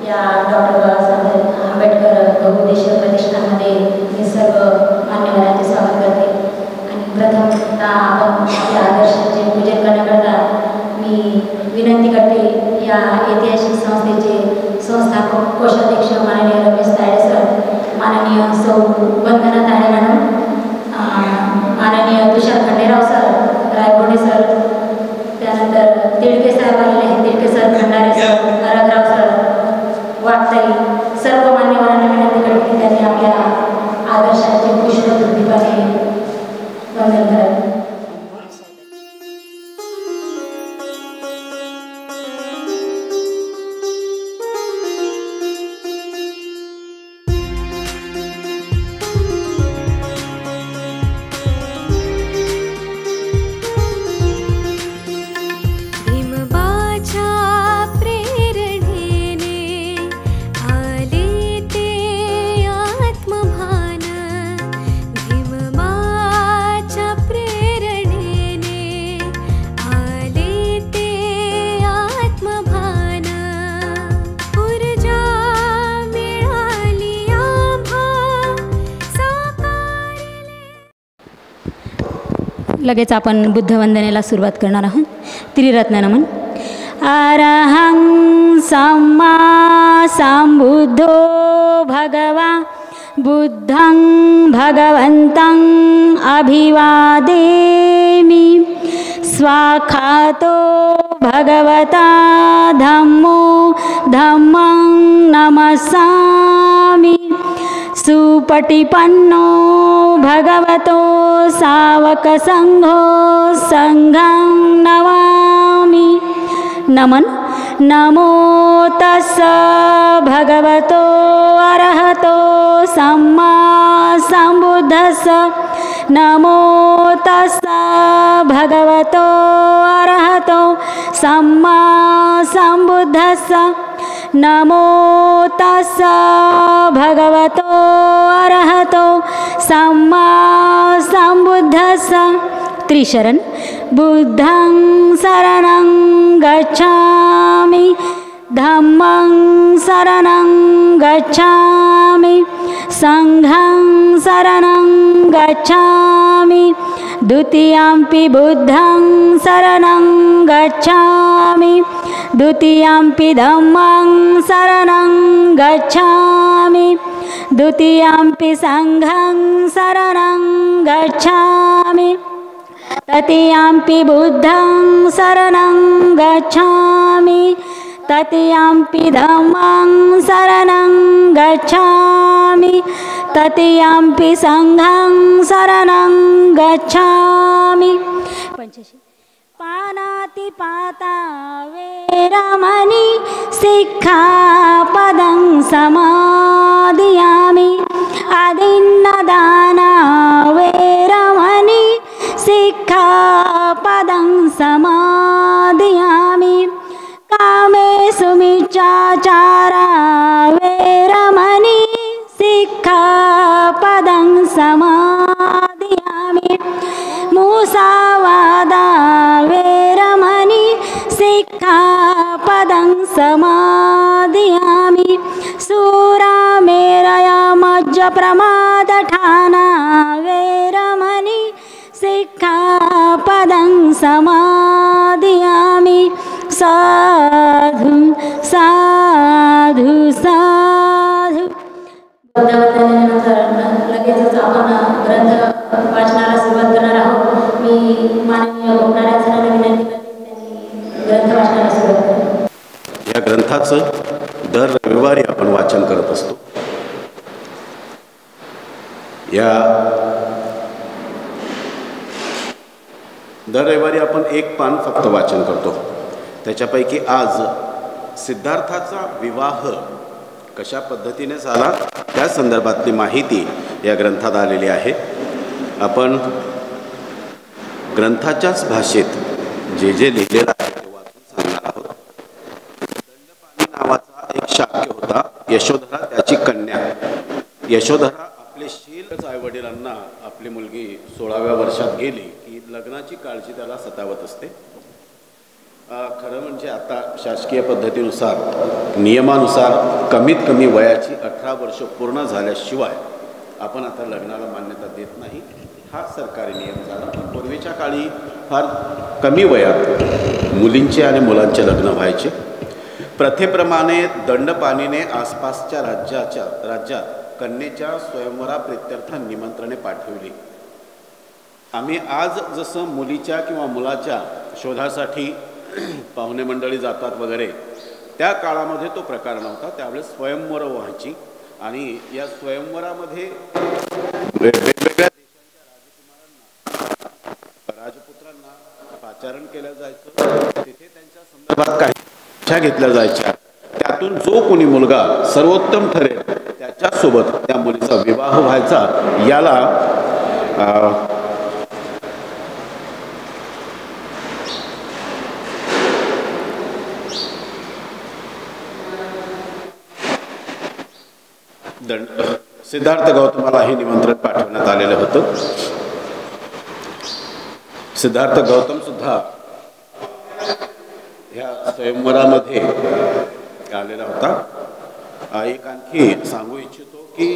या डॉक्टर बाबासाहेब आंबेडकर बहुउद्देशीय प्रतिष्ठानमध्ये मी सर्व मान्यवरांचे स्वागत करते आणि प्रथमतः आपण आपल्या आदर्शांचे पूजन करण्याकरता मी विनंती करते या ऐतिहासिक संस्थेचे संस्थापक कोषाध्यक्ष माननीय रमेश तायडे सर, माननीय सौ वंदना तायडे मॅडम, माननीय तुषार खंडेराव सर, रायगोडे सर, त्यानंतर तिडके साहेब आलेले आहेत, Tidke sir, Khandare sir, Aragrao sir, वाटताई, सर्व मान्यवरांना विनंती करते की त्यांनी आपल्या आदर्शांचे पुष्पदीपाने वंदन करावे. लगेच आपण बुद्धवंदनेला सुरुवात करणार आहोत. त्रिरत्न नमन. अरहं सम्मा संबुद्धो भगवा बुद्धं भगवन्तं अभिवादेमि. स्वाखातो भगवता धम्मो धम्मं नमस्सामि. सुपटिपन्नो भगवतो सावकसंघो संघं नमामि. नमन. नमो तस्स भगवतो अरहतो सम्मा संबुद्धस्स. नमो तस्स भगवतो अरहतो सम्मा संबुद्धस्स. नमो तस्स भगवतो अरहतो सम्मा संबुद्धस्स. त्रिशरण. बुद्धं शरणं गच्छामि, धम्मं शरणं गच्छामि, संघं शरणं गच्छामि, द्वितीयंपि बुद्धं शरणं गच्छामि, द्वितीयंपि धम्मं शरणं गच्छामि, द्वितीयंपि संघं शरणं गच्छामि, तृतीयंपि बुद्धं शरणं गच्छामि, तृतीयंपि धम्मं शरणं गच्छामि, तृतीयंपि संघं शरणं गच्छामि. पंचशी. पानातिपाता वेरमणि सिक्खापदं समादयामि. अदिन्नदाना वेरमणि सिक्खापदं समादयामि. कामेषु मिच्छाचारा वेरमणि सिक्खापदं समादयामि. मुसावादा वेरमणि सिक्खापदं समादयामि. सूरामेरय मज्जप्रमादठाना वेरमणि सिक्खापदं समादयामि. साधु साधु साधु. लगेचच आपण ग्रंथ वाचनाला सुरुवात करणार आहोत. मी माननीय गोपनाथ सरांना विनंती करते त्यांनी ग्रंथ वाचनाला सुरुवात करावी. या ग्रंथाचं दर रविवारी आपण वाचन करत असतो. या दर रविवारी आपण एक पान फक्त वाचन करतो. त्याच्यापैकी आज सिद्धार्थाचा विवाह कशा पद्धतीने झाला त्या संदर्भातली माहिती या ग्रंथात आलेली आहे. आपण ग्रंथाच्याच भाषेत जे जे लिहिलेलं आहे ते वाचून सांगणार आहोत. दंडपाणी नावाचा एक शाक्य होता. यशोधरा त्याची कन्या. यशोधरा आपले शीलच आईवडिलांना आपली मुलगी 16व्या वर्षात गेली की लग्नाची काळजी त्याला सतावत असते. खरं म्हणजे आता शासकीय पद्धतीनुसार नियमानुसार कमीत कमी वयाची 18 वर्ष पूर्ण झाल्याशिवाय आपण आता लग्नाला मान्यता देत नाही, हा सरकारी नियम झाला. पण पूर्वीच्या काळी फार कमी वयात मुलींचे आणि मुलांचे लग्न व्हायचे. प्रथेप्रमाणे दंडपाणीने आसपासच्या राज्यात कन्येच्या स्वयंवराप्रित्यर्थ निमंत्रणे पाठवली. आम्ही आज जसं मुलीच्या किंवा मुलाच्या शोधासाठी पाहुणे मंडळी जातात वगैरे, त्या काळामध्ये तो प्रकार नव्हता. त्यावेळेस स्वयंवर व्हायची आणि या स्वयंवरामध्ये वेगवेगळ्या देशांच्या राजकुमारांना राजपुत्रांना पाचारण केलं जायचं. तिथे त्यांच्या संदर्भात काही इच्छा घेतल्या जायच्या. त्यातून जो कोणी मुलगा सर्वोत्तम ठरेल त्याच्यासोबत त्या मुलीचा विवाह व्हायचा. याला सिद्धार्थ गौतमाला हे निमंत्रण पाठवण्यात आलेलं होतं. सिद्धार्थ गौतम सुद्धा ह्या स्वयंवरामध्ये आलेला होता. एक आणखी सांगू इच्छितो की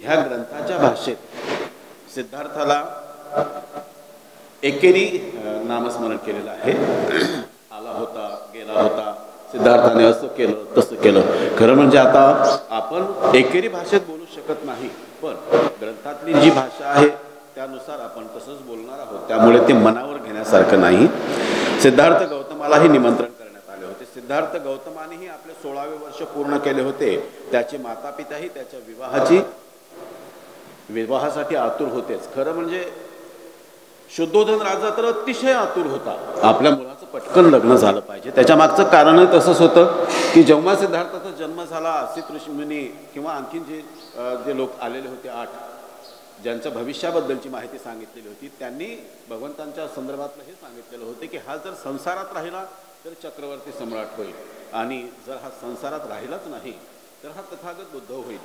ह्या ग्रंथाच्या भाषेत सिद्धार्थाला एकेरी नामस्मरण केलेलं आहे. आला होता, गेला होता, सिद्धार्थाने असं केलं तसं केलं. खरं म्हणजे आता आपण एकेरी भाषेत बोलू शकत नाही, पण ग्रंथातली जी भाषा आहे त्यानुसार आपण तसंच बोलणार आहोत. त्यामुळे ते मनावर घेण्यासारखं नाही. सिद्धार्थ गौतमालाही निमंत्रण करण्यात आले होते. सिद्धार्थ गौतमानेही आपले 16वे वर्ष पूर्ण केले होते. त्याचे माता पिताही त्याच्या विवाहासाठी आतुर होतेच. खरं म्हणजे शुद्धोधन राजा तर अतिशय आतुर होता. आपल्या मुलाचं पटकन लग्न झालं पाहिजे. त्याच्या मागचं कारणही तसंच होतं की जेव्हा सिद्धार्थाचा जन्म झाला, असित ऋषीमुनी किंवा आणखीन जे लोक आलेले होते 8, ज्यांच्या भविष्याबद्दलची माहिती सांगितलेली होती, त्यांनी भगवंतांच्या संदर्भातलं हे सांगितलेलं होते की हा जर संसारात राहिला तर चक्रवर्ती सम्राट होईल, आणि जर हा संसारात राहिलाच नाही तर हा तथागत बुद्ध होईल.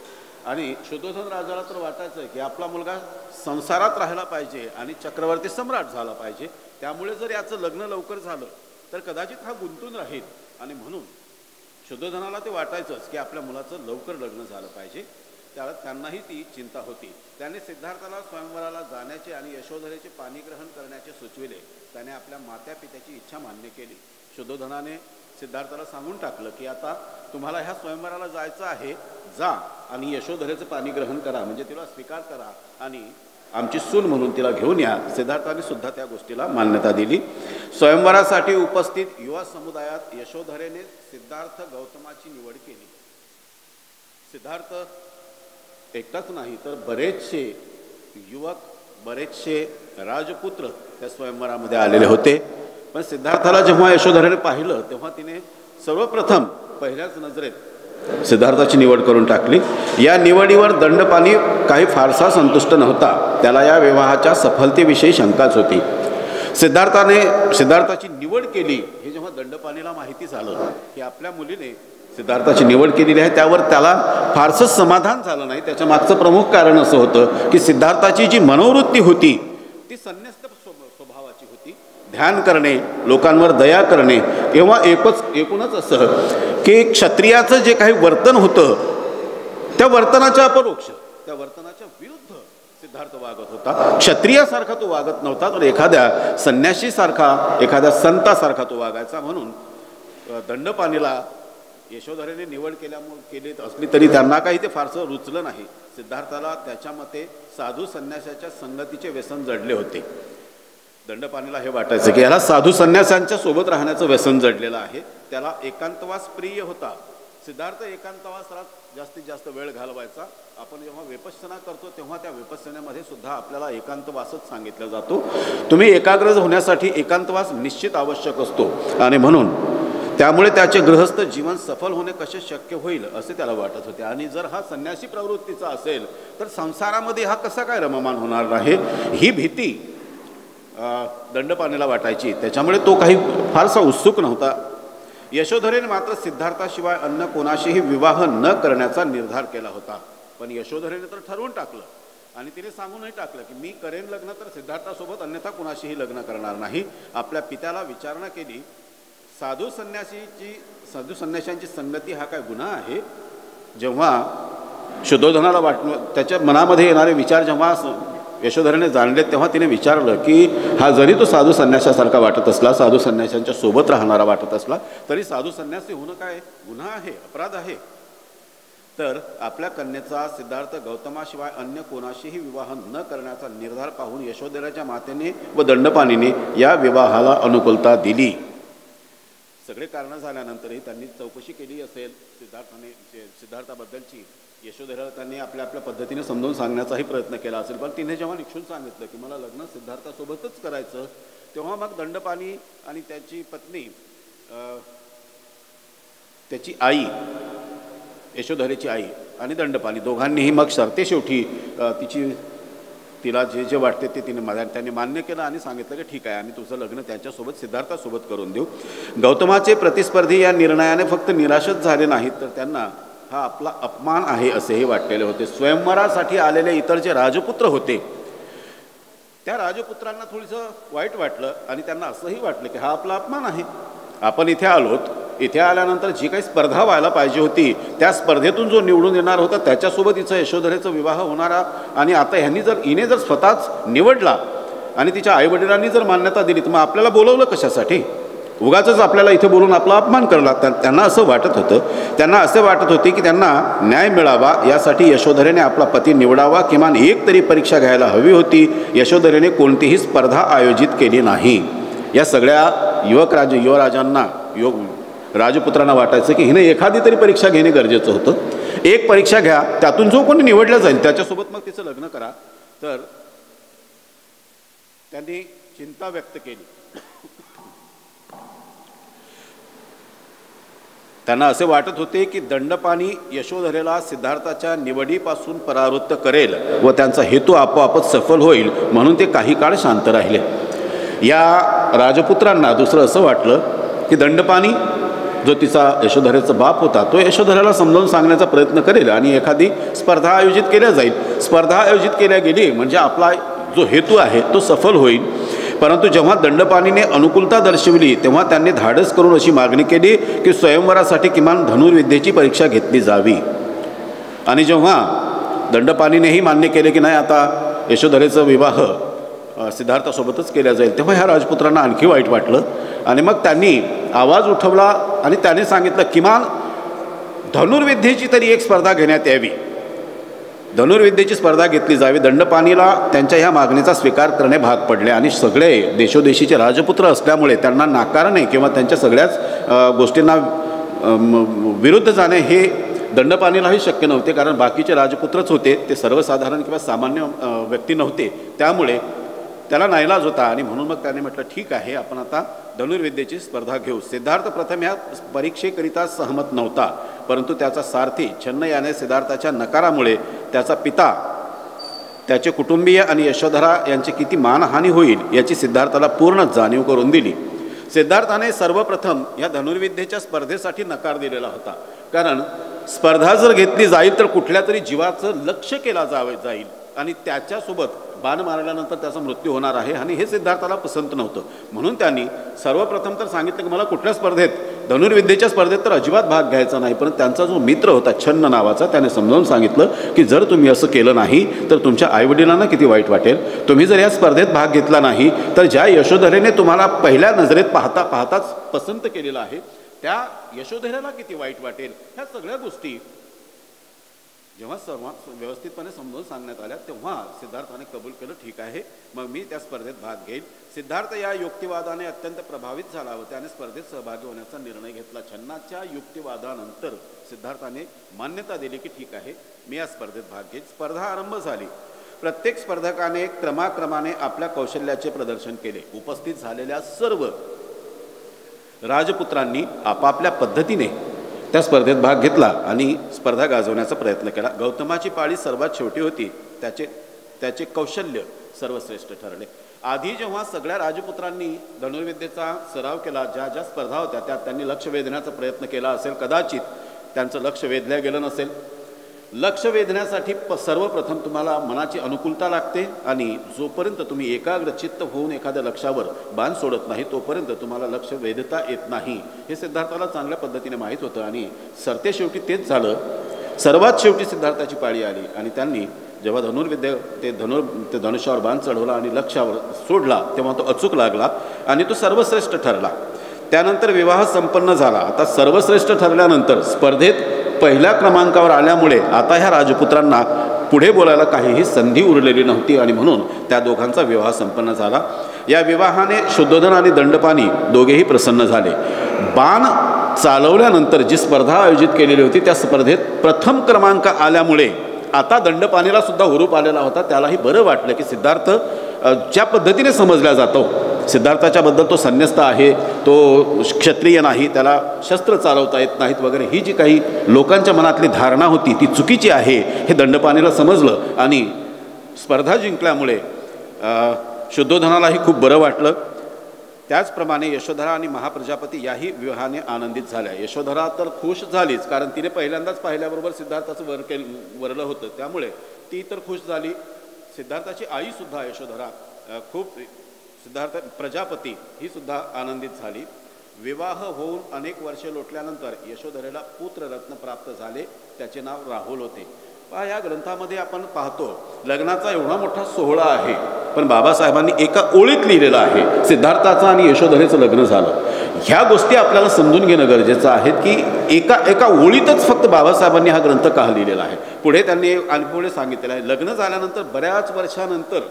आणि शुद्धोधन राजाला तर वाटायचं की आपला मुलगा संसारात राहिला पाहिजे आणि चक्रवर्ती सम्राट झाला पाहिजे. त्यामुळे जर याचं लग्न लवकर झालं तर कदाचित हा गुंतून राहील, आणि म्हणून शुद्धोधनाला ते वाटायचंच की आपल्या मुलाचं लवकर लग्न झालं पाहिजे. त्यांनाही ती चिंता होती. त्याने सिद्धार्थाला स्वयंवराला जाण्याचे आणि यशोधरेचे पाणीग्रहण करण्याचे सुचविले. त्याने आपल्या मात्या पित्याची इच्छा मान्य केली. शुद्धोधनाने सिद्धार्थाला सांगून टाकलं की आता तुम्हाला ह्या स्वयंवराला जायचं आहे, जा आणि यशोधरेचं पाणीग्रहण करा, म्हणजे तिला स्वीकार करा आणि आमची सून म्हणून तिला घेऊन या. सिद्धार्थाने सुद्धा त्या गोष्टीला मान्यता दिली. स्वयंवरासाठी उपस्थित युवा समुदायात यशोधरेने सिद्धार्थ गौतमाची निवड केली. सिद्धार्थ एकटाच नाही तर बरेचसे युवक, बरेचसे राजपुत्र त्या स्वयंवरामध्ये आलेले होते. पण सिद्धार्थाला जेव्हा यशोधरेने पाहिलं तेव्हा तिने सर्वप्रथम पहिल्याच नजरेत सिद्धार्थाची निवड करून टाकली. या निवडीवर दंडपाणी काही फारसा संतुष्ट नव्हता. त्याला या विवाहाच्या सफलतेविषयी शंकाच होती. सिद्धार्थाची निवड केली हे जेव्हा दंडपाणीला माहिती झालं की आपल्या मुलीने सिद्धार्थाची निवड केलेली आहे, त्यावर त्याला फारसं समाधान झालं नाही. त्याच्या मागचं प्रमुख कारण असं होतं की सिद्धार्थाची जी मनोवृत्ती होती ती संन्यस्त स्वभावाची होती. ध्यान करणे, लोकांवर दया करणे, किंवा एकूणच असं की क्षत्रियाचं जे काही वर्तन होतं त्या वर्तनाच्या अपरोक्ष, त्या वर्तनाच्या विरुद्ध सिद्धार्थ वागत होता. क्षत्रियासारखा तो वागत नव्हता, तर एखाद्या संन्याशीसारखा, एखाद्या संतासारखा तो वागायचा. म्हणून दंडपाणीला यशोधरेने निवड केली असली तरी त्यांना काही ते फारसं रुचलं नाही. सिद्धार्थाला त्याच्या मते साधू संन्यासाच्या संगतीचे व्यसन जडले होते. दंडपाणीला हे वाटायचं की याला साधू संन्यासांच्या सोबत राहण्याचं व्यसन जडलेलं आहे. त्याला एकांतवास प्रिय होता. सिद्धार्थ एकांतवासात जास्तीत जास्त वेळ घालवायचा. आपण जेव्हा विपश्यना करतो तेव्हा त्या विपश्यनेमध्ये सुद्धा आपल्याला एकांतवासच सांगितला जातो. तुम्ही एकाग्र होण्यासाठी एकांतवास निश्चित आवश्यक असतो, आणि म्हणून त्यामुळे त्याचे गृहस्थ जीवन सफल होणे कसे शक्य होईल असे त्याला वाटत होते. आणि जर हा संन्यासी प्रवृत्तीचा असेल तर संसारामध्ये हा कसा काय रममान होणार नाही, ही भीती दंडपाणीला वाटायची. त्याच्यामुळे तो काही फारसा उत्सुक नव्हता. यशोधरेने मात्र सिद्धार्थाशिवाय अन्य कोणाशीही विवाह न करण्याचा निर्धार केला होता. पण यशोधरेने तर ठरवून टाकलं आणि तिने सांगूनही टाकलं की मी करेन लग्न तर सिद्धार्थासोबत, अन्यथा कोणाशीही लग्न करणार नाही. आपल्या पित्याला विचारणा केली. साधू संन्याशांची संगती हा काय गुन्हा आहे? जेव्हा शुद्धोधनाला त्याच्या मनामध्ये येणारे विचार जेव्हा यशोधरेने जाणले तेव्हा तिने विचारलं की हा जरी तो साधू संन्यासासारखा वाटत असला, साधू संन्याशांच्या सोबत राहणारा वाटत असला, तरी साधू संन्यासी होणं काय गुन्हा आहे, अपराध आहे? तर आपल्या कन्येचा सिद्धार्थ गौतमाशिवाय अन्य कोणाशीही विवाह न करण्याचा निर्धार पाहून यशोधरेच्या मातेने व दंडपाणीने या विवाहाला अनुकूलता दिली. सगळे कारणं झाल्यानंतरही त्यांनी चौकशी केली असेल सिद्धार्थाबद्दलची. यशोधरेला त्यांनी आपल्या पद्धतीने समजावून सांगण्याचाही प्रयत्न केला असेल, पण तिने जेव्हा निक्षून सांगितलं की मला लग्न सिद्धार्थासोबतच करायचं, तेव्हा मग दंडपाणी आणि त्याची पत्नी, त्याची आई, यशोधरेची आई आणि दंडपाणी दोघांनीही मग शर्ते शेवटी तिला जे वाटते ते त्यांनी मान्य केलं आणि सांगितलं की ठीक आहे, आम्ही तुझं लग्न त्यांच्यासोबत सिद्धार्थासोबत करून देऊ. गौतमाचे प्रतिस्पर्धी या निर्णयाने फक्त निराशच झाले नाहीत, तर त्यांना हा आपला अपमान आहे असेही वाटलेले होते. स्वयंवरासाठी आलेले इतर जे राजपुत्र होते त्या राजपुत्रांना थोडंसं वाईट वाटलं आणि त्यांना असंही वाटलं की हा आपला अपमान आहे. आपण इथे आलोत, इथे आल्यानंतर जी काही स्पर्धा व्हायला पाहिजे होती त्या स्पर्धेतून जो निवडून येणार होता त्याच्यासोबत हिचा यशोधरेचा विवाह होणारा, आणि आता हिने जर स्वतःच निवडला आणि तिच्या आईवडिलांनी जर मान्यता दिली तर मग आपल्याला बोलवलं कशासाठी? उगाचच आपल्याला इथे बोलून आपला अपमान करला. त्यांना असं वाटत होतं, त्यांना असे वाटत होते की त्यांना न्याय मिळावा यासाठी यशोधरेने आपला पती निवडावा, किमान एक तरी परीक्षा घ्यायला हवी होती. यशोधरेने कोणतीही स्पर्धा आयोजित केली नाही. या सगळ्या युवराजांना राजपुत्रांना वाटायचं की हिने एखादी तरी परीक्षा घेणे गरजेचं होतं. एक परीक्षा घ्या, त्यातून जो कोणी निवडला जाईल त्याच्यासोबत मग तिचं लग्न करा. तर त्यांनी चिंता व्यक्त केली. त्यांना असे वाटत होते की दंडपाणी यशोधरेला सिद्धार्थाच्या निवडीपासून परावृत्त करेल व त्यांचा हेतू आपोआपच सफल होईल, म्हणून ते काही काळ शांत राहिले. या राजपुत्रांना दुसरं असं वाटलं की दंडपाणी जो तिचा यशोधरेचा बाप होता तो यशोधरेला समजावून सांगण्याचा प्रयत्न करेल आणि एखादी स्पर्धा आयोजित केल्या जाईल. स्पर्धा आयोजित केल्या गेली म्हणजे आपला जो हेतू आहे तो सफल होईल. परंतु जेव्हा दंडपाणीने अनुकूलता दर्शवली तेव्हा त्यांनी धाडस करून अशी मागणी केली की स्वयंवरासाठी किमान धनुर्विद्येची परीक्षा घेतली जावी. आणि जेव्हा दंडपाणीनेही मान्य केले की नाही आता यशोधरेचा विवाह सिद्धार्थासोबतच केला जाईल, तेव्हा ह्या राजपुत्रांना आणखी वाईट वाटलं आणि मग त्यांनी आवाज उठवला आणि त्याने सांगितलं किमान धनुर्विद्येची तरी एक स्पर्धा घेण्यात यावी, धनुर्विद्येची स्पर्धा घेतली जावी. दंडपाणीला त्यांच्या ह्या मागणीचा स्वीकार करणे भाग पडले आणि सगळे देशोदेशीचे राजपुत्र असल्यामुळे त्यांना नाकारणे किंवा त्यांच्या सगळ्याच गोष्टींना विरुद्ध जाणे हे दंडपाणीलाही शक्य नव्हते, कारण बाकीचे राजपुत्रच होते, ते सर्वसाधारण किंवा सामान्य व्यक्ती नव्हते. त्यामुळे त्याला नाईलाज होता आणि म्हणून मग त्याने म्हटलं ठीक आहे, आपण आता धनुर्विद्येची स्पर्धा घेऊ. सिद्धार्थ प्रथम ह्या परीक्षेकरिता सहमत नव्हता, परंतु त्याचा सारथी छन्न याने सिद्धार्थाच्या नकारामुळे त्याचा पिता, त्याचे कुटुंबीय आणि यशोधरा यांची किती मानहानी होईल याची सिद्धार्थाला पूर्ण जाणीव करून दिली. सिद्धार्थाने सर्वप्रथम या धनुर्विद्येच्या स्पर्धेसाठी नकार दिलेला होता, कारण स्पर्धा जर घेतली जाईल तर कुठल्या तरी जीवाचं लक्ष केला जाईल आणि त्याच्यासोबत बाण मारल्यानंतर त्याचा मृत्यू होणार आहे आणि हे सिद्धार्थाला पसंत नव्हतं. म्हणून त्यांनी सर्वप्रथम तर सांगितलं की मला कुठल्या स्पर्धेत, धनुर्विद्येच्या स्पर्धेत तर अजिबात भाग घ्यायचा नाही. पण त्यांचा जो मित्र होता छन्न नावाचा, त्याने समजावून सांगितलं की जर तुम्ही असं केलं नाही तर तुमच्या आईवडिलांना किती वाईट वाटेल. तुम्ही जर या स्पर्धेत भाग घेतला नाही तर ज्या यशोधरेने तुम्हाला पहिल्या नजरेत पाहताच पसंत केलेलं आहे त्या यशोधरेला किती वाईट वाटेल. ह्या सगळ्या गोष्टी जेव्हा व्यवस्थितपणे समजावून सांगण्यात आल्या तेव्हा सिद्धार्थाने कबूल केलं, ठीक आहे मग मी त्या स्पर्धेत भाग घेईल. सिद्धार्थ या युक्तिवादाने अत्यंत प्रभावित झाला व त्याने स्पर्धेत सहभागी होण्याचा निर्णय घेतला. छन्नाच्या युक्तिवादानंतर सिद्धार्थाने मान्यता दिली की ठीक आहे मी या स्पर्धेत भाग घेईन. स्पर्धा आरंभ झाली. प्रत्येक स्पर्धकाने क्रमाक्रमाने आपल्या कौशल्याचे प्रदर्शन केले. उपस्थित झालेल्या सर्व राजपुत्रांनी आपापल्या पद्धतीने त्या स्पर्धेत भाग घेतला आणि स्पर्धा गाजवण्याचा प्रयत्न केला. गौतमाची पाळी सर्वात शेवटी होती. त्याचे कौशल्य सर्वश्रेष्ठ ठरले. आधी जेव्हा सगळ्या राजपुत्रांनी धनुर्विद्येचा सराव केला, ज्या ज्या स्पर्धा होत्या त्यात त्यांनी लक्ष वेधण्याचा प्रयत्न केला असेल, कदाचित त्यांचं लक्ष वेधलं गेलं नसेल. लक्ष वेधण्यासाठी सर्वप्रथम तुम्हाला मनाची अनुकूलता लागते आणि जोपर्यंत तुम्ही एकाग्र चित्त होऊन एखाद्या लक्षावर बाण सोडत नाही तोपर्यंत तुम्हाला लक्ष वेधता येत नाही हे सिद्धार्थाला चांगल्या पद्धतीने माहीत होतं आणि सरते शेवटी तेच झालं. सर्वात शेवटी सिद्धार्थाची पाळी आली आणि त्यांनी जेव्हा धनुर्विद्या ते धनुष्यावर बाण चढवला आणि लक्षावर सोडला तेव्हा तो अचूक लागला आणि तो सर्वश्रेष्ठ ठरला. त्यानंतर विवाह संपन्न झाला. आता सर्वश्रेष्ठ ठरल्यानंतर स्पर्धेत पहिल्या क्रमांकावर आल्यामुळे आता ह्या राजपुत्रांना पुढे बोलायला काहीही संधी उरलेली नव्हती आणि म्हणून त्या दोघांचा विवाह संपन्न झाला. या विवाहाने शुद्धोधन आणि दंडपाणी दोघेही प्रसन्न झाले. बाण चालवल्यानंतर जी स्पर्धा आयोजित केलेली होती त्या स्पर्धेत प्रथम क्रमांक आल्यामुळे आता दंडपाणीला सुद्धा हुरूप आलेला होता. त्यालाही बरं वाटलं की सिद्धार्थ ज्या पद्धतीने समजला जातो, सिद्धार्थाच्याबद्दल तो संन्यस्त आहे, तो क्षत्रिय नाही, त्याला शस्त्र चालवता येत नाहीत वगैरे ही जी काही लोकांच्या मनातली धारणा होती ती चुकीची आहे हे दंडपाणीला समजलं आणि स्पर्धा जिंकल्यामुळे शुद्धोधनालाही खूप बरं वाटलं. त्याचप्रमाणे यशोधरा आणि महाप्रजापती याही विवाहाने आनंदित झाल्या. यशोधरा तर खुश झालीच, कारण तिने पहिल्यांदाच पाहिल्याबरोबर सिद्धार्थाचं वरलं होतं, त्यामुळे ती तर खुश झाली. सिद्धार्थाची आईसुद्धा यशोधरा सिद्धार्थ प्रजापती ही सुद्धा आनंदित झाली. विवाह होऊन अनेक वर्षे लोटल्यानंतर यशोधरेला पुत्ररत्न प्राप्त झाले, त्याचे नाव राहुल होते. या ग्रंथामध्ये आपण पाहतो लग्नाचा एवढा मोठा सोहळा आहे, पण बाबासाहेबांनी एका ओळीत लिहिलेलं आहे सिद्धार्थाचं आणि यशोधरेचं लग्न झालं. ह्या गोष्टी आपल्याला समजून घेणं गरजेचं आहे की एका ओळीतच फक्त बाबासाहेबांनी हा ग्रंथ का लिहिलेला आहे. पुढे त्यांनी आणि पुढे सांगितलेलं आहे लग्न झाल्यानंतर बऱ्याच वर्षानंतर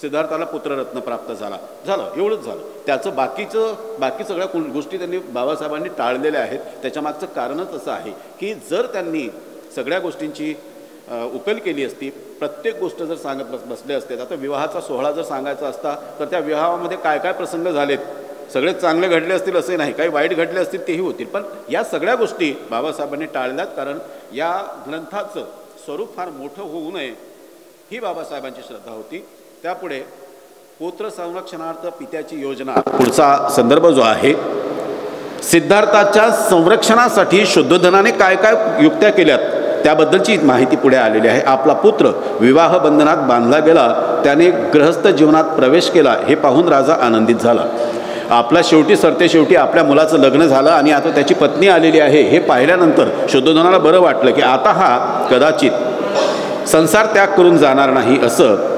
सिद्धार्थाला पुत्ररत्न प्राप्त झालं एवढंच झालं. त्याचं बाकी सगळ्या गोष्टी त्यांनी बाबासाहेबांनी टाळलेल्या आहेत. त्याच्यामागचं कारणच असं आहे की जर त्यांनी सगळ्या गोष्टींची उकल केली असती, प्रत्येक गोष्ट जर सांगत बसले असते, आता विवाहाचा सोहळा जर सांगायचा असता तर त्या विवाहामध्ये काय काय प्रसंग झालेत, सगळे चांगले घडले असतील असं नाही, काही वाईट घडले असतील तेही होतील, पण या सगळ्या गोष्टी बाबासाहेबांनी टाळल्यात, कारण या ग्रंथाचं स्वरूप फार मोठं होऊ नये ही बाबासाहेबांची श्रद्धा होती. त्यापुढे पुत्र संरक्षणार्थ पित्याची योजना पुढचा संदर्भ जो आहे, सिद्धार्थाच्या संरक्षणासाठी शुद्धोधनाने काय काय युक्त्या केल्यात त्याबद्दलची माहिती पुढे आलेली आहे. आपला पुत्र विवाह बंधनात बांधला गेला, त्याने गृहस्थ जीवनात प्रवेश केला हे पाहून राजा आनंदित झाला. आपला शेवटी आपल्या मुलाचं लग्न झालं आणि आता त्याची पत्नी आलेली आहे हे पाहिल्यानंतर शुद्धोधनाला बरं वाटलं की आता हा कदाचित संसार त्याग करून जाणार नाही असं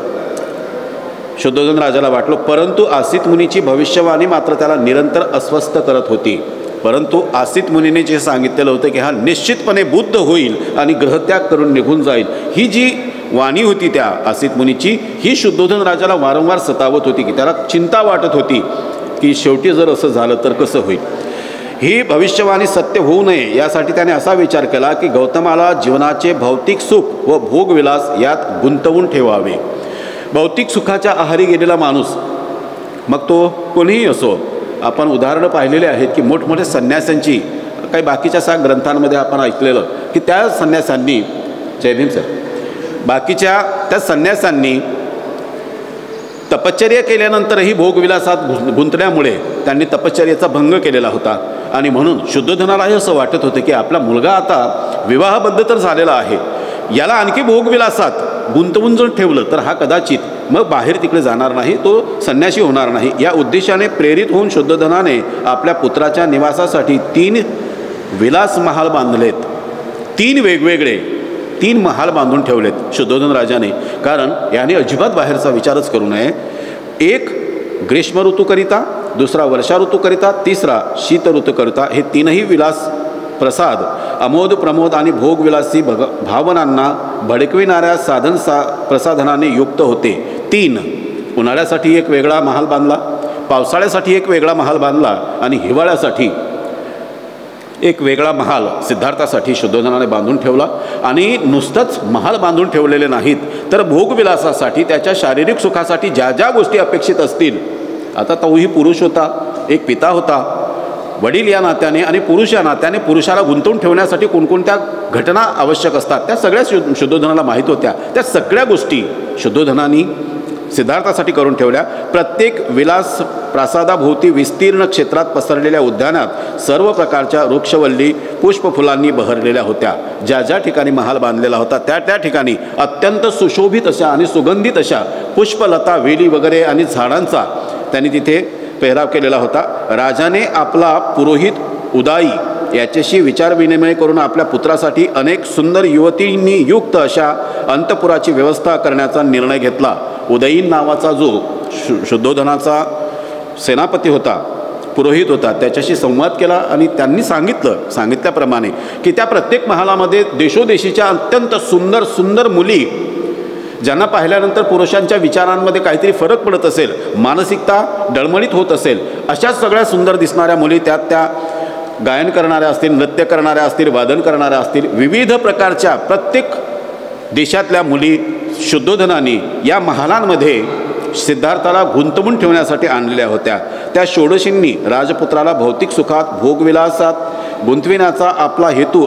शुद्धोधन राजाला वाटलं. परंतु आसित मुनीची भविष्यवाणी मात्र त्याला निरंतर अस्वस्थ करत होती. परंतु आसित मुनीने जे सांगितलेलं होतं की हा निश्चितपणे बुद्ध होईल आणि ग्रहत्याग करून निघून जाईल, ही जी वाणी होती त्या आसित मुनीची, ही शुद्धोधन राजाला वारंवार सतावत होती की त्याला चिंता वाटत होती की शेवटी जर असं झालं तर कसं होईल. ही भविष्यवाणी सत्य होऊ नये यासाठी त्याने असा विचार केला की गौतमाला जीवनाचे भौतिक सुख व भोगविलास यात गुंतवून ठेवावे. भौतिक सुखाच्या आहारी गेलेला माणूस, मग तो कोणीही असो, आपण उदाहरणं पाहिलेले आहेत की मोठमोठे संन्यासांची काही बाकीच्या ग्रंथांमध्ये आपण ऐकलेलं की त्या संन्यासांनी जय भीम सर बाकीच्या त्या संन्यासांनी तपश्चर्या केल्यानंतरही भोगविलासात गुंतल्यामुळे त्यांनी तपश्चर्याचा भंग केलेला होता. आणि म्हणून शुद्धोधनालाही असं वाटत होतं की आपला मुलगा आता विवाहबद्ध तर झालेला आहे, याला आणखी भोगविलासात गुंतवून जर ठेवलं तर हा कदाचित मग बाहेर तिकडे जाणार नाही, तो संन्यासी होणार नाही. या उद्देशाने प्रेरित होऊन शुद्धोधनाने आपल्या पुत्राच्या निवासासाठी 3 विलास महाल बांधलेत. 3 वेगवेगळे 3 महाल बांधून ठेवलेत शुद्धोधन राजाने, कारण याने अजिबात बाहेरचा विचारच करू नये. एक ग्रीष्म ऋतूकरिता, दुसरा वर्षा ऋतूकरिता, तिसरा शीत ऋतूकरिता. हे 3ही विलास प्रसाद अमोद प्रमोद आणि भोगविलासी भावनांना भडकविणाऱ्या प्रसाधनाने युक्त होते. 3 उन्हाळ्यासाठी एक वेगळा महाल बांधला, पावसाळ्यासाठी एक वेगळा महाल बांधला आणि हिवाळ्यासाठी एक वेगळा महाल सिद्धार्थासाठी शुद्धोधनाने बांधून ठेवला. आणि नुसतंच महाल बांधून ठेवलेले नाहीत तर भोगविलासासाठी, त्याच्या शारीरिक सुखासाठी ज्या ज्या गोष्टी अपेक्षित असतील, आता तोही पुरुष होता, एक पिता होता, वडील या नात्याने आणि पुरुष या नात्याने पुरुषाला गुंतवून ठेवण्यासाठी कोणकोणत्या घटना आवश्यक असतात त्या सगळ्या शुद्धोधनाला माहीत होत्या. त्या सगळ्या गोष्टी शुद्धोधनाने सिद्धार्थासाठी करून ठेवल्या. प्रत्येक विलास प्रासादाभोवती विस्तीर्ण क्षेत्रात पसरलेल्या उद्यानात सर्व प्रकारच्या वृक्षवल्ली पुष्पफुलांनी बहरलेल्या होत्या. ज्या ज्या ठिकाणी महाल बांधलेला होता त्या त्या ठिकाणी अत्यंत सुशोभित अशा आणि सुगंधित अशा पुष्पलता, वेली वगैरे आणि झाडांचा त्यांनी तिथे पेहराव केलेला होता. राजाने आपला पुरोहित उदाई याच्याशी विचारविनिमय करून आपल्या पुत्रासाठी अनेक सुंदर युवतींनी युक्त अशा अंतपुराची व्यवस्था करण्याचा निर्णय घेतला. उदयीन नावाचा जो शुद्धोधनाचा सेनापती होता, पुरोहित होता, त्याच्याशी संवाद केला आणि त्यांनी सांगितल्याप्रमाणे की त्या प्रत्येक महालामध्ये देशोदेशीच्या अत्यंत सुंदर सुंदर मुली, ज्यांना पाहिल्यानंतर पुरुषांच्या विचारांमध्ये काहीतरी फरक पडत असेल, मानसिकता डळमळीत होत असेल, अशाच सगळ्या सुंदर दिसणाऱ्या मुली, त्या गायन करणाऱ्या असतील, नृत्य करणाऱ्या असतील, वादन करणाऱ्या असतील, विविध प्रकारच्या प्रत्येक देशातल्या मुली शुद्धोधनाने या महालांमध्ये सिद्धार्थाला गुंतवून ठेवण्यासाठी आणलेल्या होत्या. त्या षोडशींनी राजपुत्राला भौतिक सुखात भोगविलासात गुंतविण्याचा आपला हेतू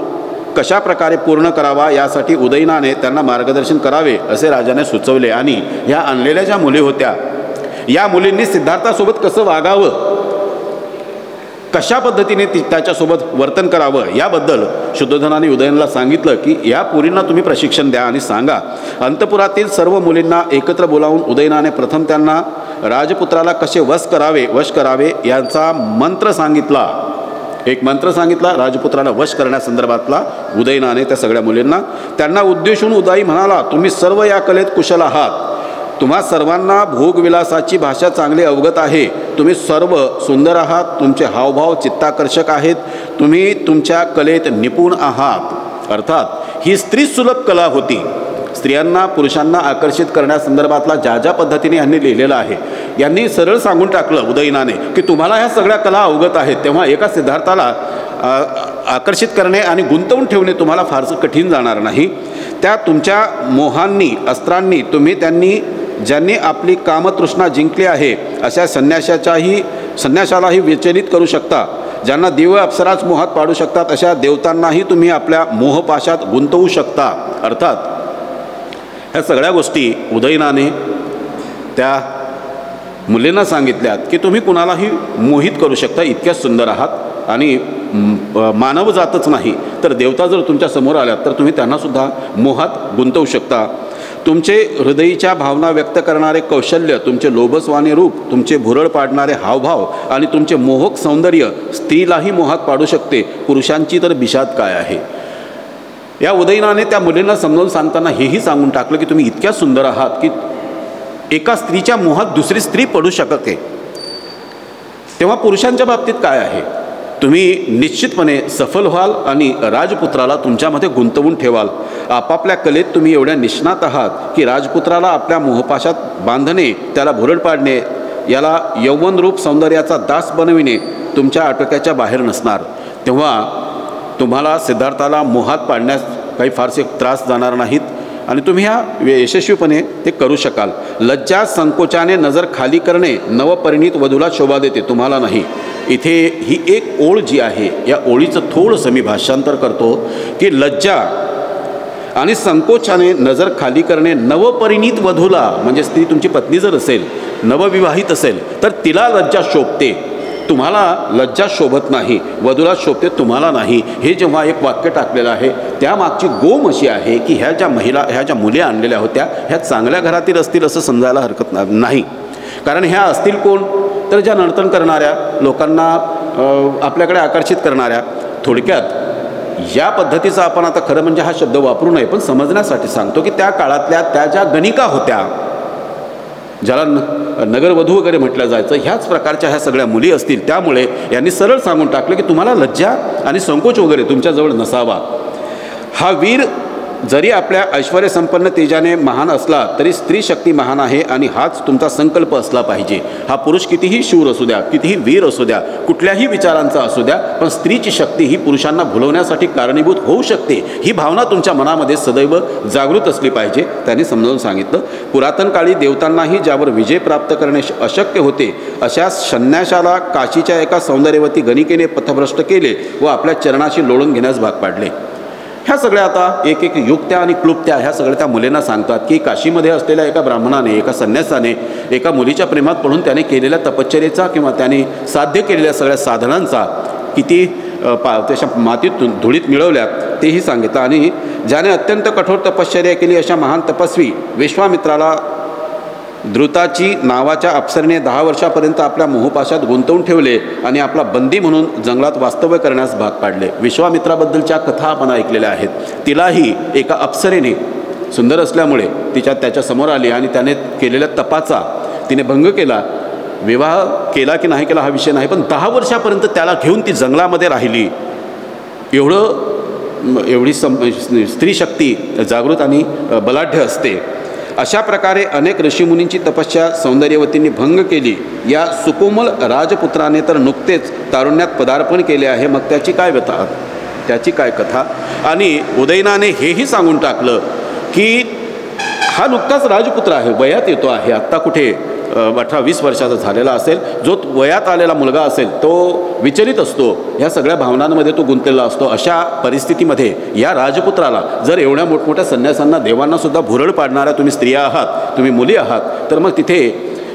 कशा प्रकारे पूर्ण करावा यासाठी उदयनाने त्यांना मार्गदर्शन करावे असे राजाने सुचवले. आणि ह्या आणलेल्या ज्या मुली होत्या, या मुलींनी सिद्धार्थासोबत कसं वागावं, कशा पद्धतीने त्याच्यासोबत वर्तन करावं याबद्दल शुद्धोधनाने उदयनाला सांगितलं की या पोरींना तुम्ही प्रशिक्षण द्या आणि सांगा. अंतपुरातील सर्व मुलींना एकत्र बोलावून उदयनाने प्रथम त्यांना राजपुत्राला कसे वश करावे यांचा मंत्र सांगितला. एक मंत्र सांगितला राजपुत्राला वश करण्यासंदर्भातला उदयनाने त्या सगळ्या मुलींना. त्यांना उद्देशून उदाई म्हणाला, तुम्ही सर्व या कलेत कुशल आहात. तुम्हा सर्वांना भोगविलासाची भाषा चांगली अवगत आहे. तुम्ही सर्व सुंदर आहात. तुमचे हावभाव चित्ताकर्षक आहेत. तुम्ही तुमच्या कलेत निपुण आहात. अर्थात ही स्त्री सुलभ कला होती. स्त्रियांना पुरुषांना आकर्षित करण्यासंदर्भातला ज्या ज्या पद्धतीने यांनी लिहिलेलं आहे, यांनी सरळ सांगून टाकलं उदयनाने की तुम्हाला ह्या सगळ्या कला अवगत आहेत. तेव्हा एका सिद्धार्थाला आकर्षित करणे आणि गुंतवून ठेवणे तुम्हाला फारसं कठीण जाणार नाही. त्या तुमच्या मोहांनी, अस्त्रांनी ज्यांनी आपली कामतृष्णा जिंकली आहे अशा संन्याशालाही विचलित करू शकता. ज्यांना दिव्य अप्सराच मोहात पाडू शकतात अशा देवतांनाही तुम्ही आपल्या मोहपाशात गुंतवू शकता. अर्थात ह्या सगळ्या गोष्टी उदयनाने त्या मुलींना सांगितल्यात की तुम्ही कुणालाही मोहित करू शकता, इतक्या सुंदर आहात. आणि मानवजातच नाही तर देवता जर तुमच्या समोर आल्यात तर तुम्ही त्यांनासुद्धा मोहात गुंतवू शकता. तुमचे हृदयीच्या भावना व्यक्त करणारे कौशल्य, तुमचे लोभसवाने रूप, तुमचे भुरळ पाडणारे हावभाव आणि तुमचे मोहक सौंदर्य स्त्रीलाही मोहात पाडू शकते. पुरुषांची तर बिशात काय आहे. या उदयनाने त्या मुलींना समजावून सांगताना हेही सांगून टाकलं की तुम्ही इतक्या सुंदर आहात की एका स्त्रीच्या मोहात दुसरी स्त्री पडू शकते. तेव्हा पुरुषांच्या बाबतीत काय आहे, तुम्ही निश्चितपणे सफल व्हाल आणि राजपुत्राला तुमच्यामध्ये गुंतवून ठेवाल. आपापल्या कलेत तुम्ही एवढ्या निष्णात आहात की राजपुत्राला आपल्या मोहपाशात बांधणे, त्याला भुरळ पाडणे, याला यौवन रूप सौंदर्याचा दास बनविणे तुमच्या आटोक्याच्या बाहेर नसणार. तेव्हा तुम्हाला सिद्धार्थाला मोहात पाडण्यास काही फारसे त्रास जाणार नाहीत आणि तुम्ही ह्या यशस्वीपणे ते करू शकाल. लज्जा संकोचाने नजर खाली करणे नवपरिणीत वधूला शोभा देते, तुम्हाला नाही. इथे ही एक ओळ जी आहे या ओळीचं थोडंसं मी भाषांतर करतो की लज्जा आणि संकोचाने नजर खाली करणे नवपरिणीत वधूला, म्हणजे स्त्री तुमची पत्नी जर असेल, नवविवाहित असेल तर तिला लज्जा शोभते, तुम्हाला लज्जा शोभत नाही. वधूला शोभते, तुम्हाला नाही. हे जेव्हा एक वाक्य टाकलेलं आहे त्यामागची गोम अशी आहे की ह्या ज्या मुली आणलेल्या होत्या ह्या चांगल्या घरातील असतील असं समजायला हरकत नाही. कारण ह्या असतील कोण तर ज्या नर्तन करणाऱ्या, लोकांना आपल्याकडे आकर्षित करणाऱ्या. थोडक्यात या पद्धतीचा आपण आता खरं म्हणजे हा शब्द वापरू नये, पण समजण्यासाठी सांगतो की त्या काळातल्या त्या ज्या गणिका होत्या, ज्याला नगरवधू वगैरे म्हटलं जायचं, ह्याच प्रकारच्या ह्या सगळ्या मुली असतील. त्यामुळे यांनी सरळ सांगून टाकलं की तुम्हाला लज्जा आणि संकोच वगैरे तुमच्याजवळ नसावा. हा वीर जरी आपल्या ऐश्वर्यसंपन्न तेजाने महान असला तरी स्त्री शक्ती महान आहे आणि हाच तुमचा संकल्प असला पाहिजे. हा पुरुष कितीही शूर असू द्या, कितीही वीर असू द्या, कुठल्याही विचारांचा असू द्या, पण स्त्रीची शक्ती ही पुरुषांना भुलवण्यासाठी कारणीभूत होऊ शकते. ही भावना तुमच्या मनामध्ये सदैव जागृत असली पाहिजे. त्यांनी समजावून सांगितलं. पुरातन काळी देवतांनाही ज्यावर विजय प्राप्त करणे अशक्य होते अशा संन्याशाला काशीच्या एका सौंदर्यवती गणिकेने पथभ्रष्ट केले व आपल्या चरणाशी लोळून घेण्यास भाग पाडले. ह्या सगळ्या आता एक एक युक्त्या आणि क्लुप्त्या ह्या सगळ्या त्या मुलींना सांगतात की काशीमध्ये असलेल्या एका ब्राह्मणाने, एका संन्यासाने एका मुलीच्या प्रेमात पडून त्याने केलेल्या तपश्चर्येचा किंवा त्याने साध्य केलेल्या सगळ्या साधनांचा किती त्याच्या मातीत धुळीत मिळवल्या तेही सांगितलं. आणि ज्याने अत्यंत कठोर तपश्चर्या केली अशा महान तपस्वी विश्वामित्राला द्रुताची नावाच्या अप्सरेने 10 वर्षापर्यंत आपल्या मोहपाशात गुंतवून ठेवले आणि आपला बंदी म्हणून जंगलात वास्तव्य करण्यास भाग पाडले. विश्वामित्राबद्दलच्या कथा आपण ऐकलेल्या आहेत. तिलाही एका अप्सरेने सुंदर असल्यामुळे त्याच्या समोर आली आणि त्याने केलेल्या तपाचा तिने भंग केला. विवाह केला की नाही केला हा विषय नाही, पण 10 वर्षापर्यंत त्याला घेऊन ती जंगलामध्ये राहिली. एवढी स्त्री शक्ती जागृत आणि बलाढ्य असते. अशा प्रकारे अनेक ऋषीमुनींची तपस्या सौंदर्यवतींनी भंग केली. या सुकोमल राजपुत्राने तर नुकतेच तारुण्यात पदार्पण केले आहे, मग त्याची काय व्यथा, त्याची काय कथा. आणि उदयनाने हेही सांगून टाकलं की हा नुकताच राजपुत्र आहे, वयात येतो आहे, आत्ता कुठे 18-20 वर्षाचा झालेला असेल. जो वयात आलेला मुलगा असेल तो विचलित असतो, ह्या सगळ्या भावनांमध्ये तो गुंतलेला असतो. अशा परिस्थितीमध्ये या राजपुत्राला जर एवढ्या मोठमोठ्या संन्यासांना, देवांनासुद्धा भुरळ पाडणाऱ्या तुम्ही स्त्रिया आहात, तुम्ही मुली आहात, तर मग तिथे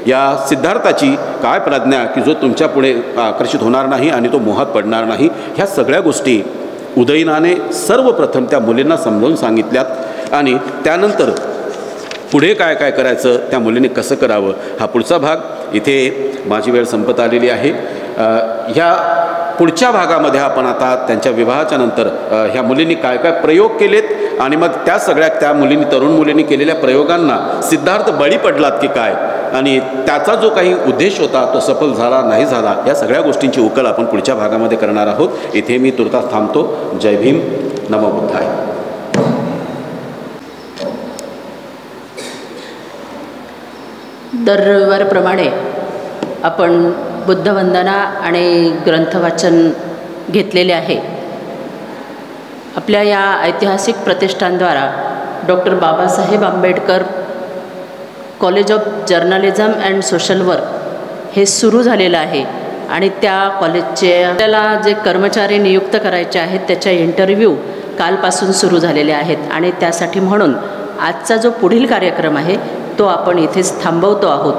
या सिद्धार्थाची काय प्रज्ञा की जो तुमच्या पुढे आकर्षित होणार नाही आणि तो मोहात पडणार नाही. ह्या सगळ्या गोष्टी उदयनाने सर्वप्रथम त्या मुलींना समजावून सांगितल्यात. आणि त्यानंतर पुढे काय काय करायचं, त्या मुलीने कसं करावं, हा पुढचा भाग. इथे माझी वेळ संपत आलेली आहे. ह्या पुढच्या भागामध्ये आपण आता त्यांच्या विवाहाच्या नंतर ह्या मुलींनी काय काय प्रयोग केलेत आणि मग त्या मुलींनी, तरुण मुलींनी केलेल्या प्रयोगांना सिद्धार्थ बळी पडलात की काय, आणि त्याचा जो काही उद्देश होता तो सफल झाला नाही झाला, या सगळ्या गोष्टींची उकल आपण पुढच्या भागामध्ये करणार आहोत. इथे मी तुर्तास थांबतो. जय भीम, नमो बुद्धाय. दर रविवारप्रमाणे आपण बुद्धवंदना आणि ग्रंथवाचन घेतलेले आहे. आपल्या या ऐतिहासिक प्रतिष्ठानद्वारा doctor Babasaheb Ambedkar college of journalism and social work हे सुरू झालेलं आहे आणि त्या कॉलेजचे आपल्याला जे कर्मचारी नियुक्त करायचे आहेत त्याच्या इंटरव्ह्यू कालपासून सुरू झालेले आहेत. आणि त्यासाठी म्हणून आजचा जो पुढील कार्यक्रम आहे तो आपण इथेच थांबवतो आहोत.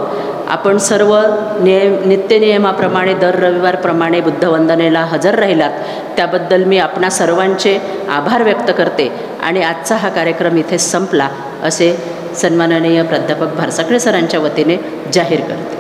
आपण सर्व नित्यनियमाप्रमाणे दर रविवारप्रमाणे बुद्धवंदनेला हजर राहिलात त्याबद्दल मी आपणा सर्वांचे आभार व्यक्त करते आणि आजचा हा कार्यक्रम इथे संपला असे सन्माननीय प्राध्यापक भारसाखळे सरांच्या वतीने जाहीर करते.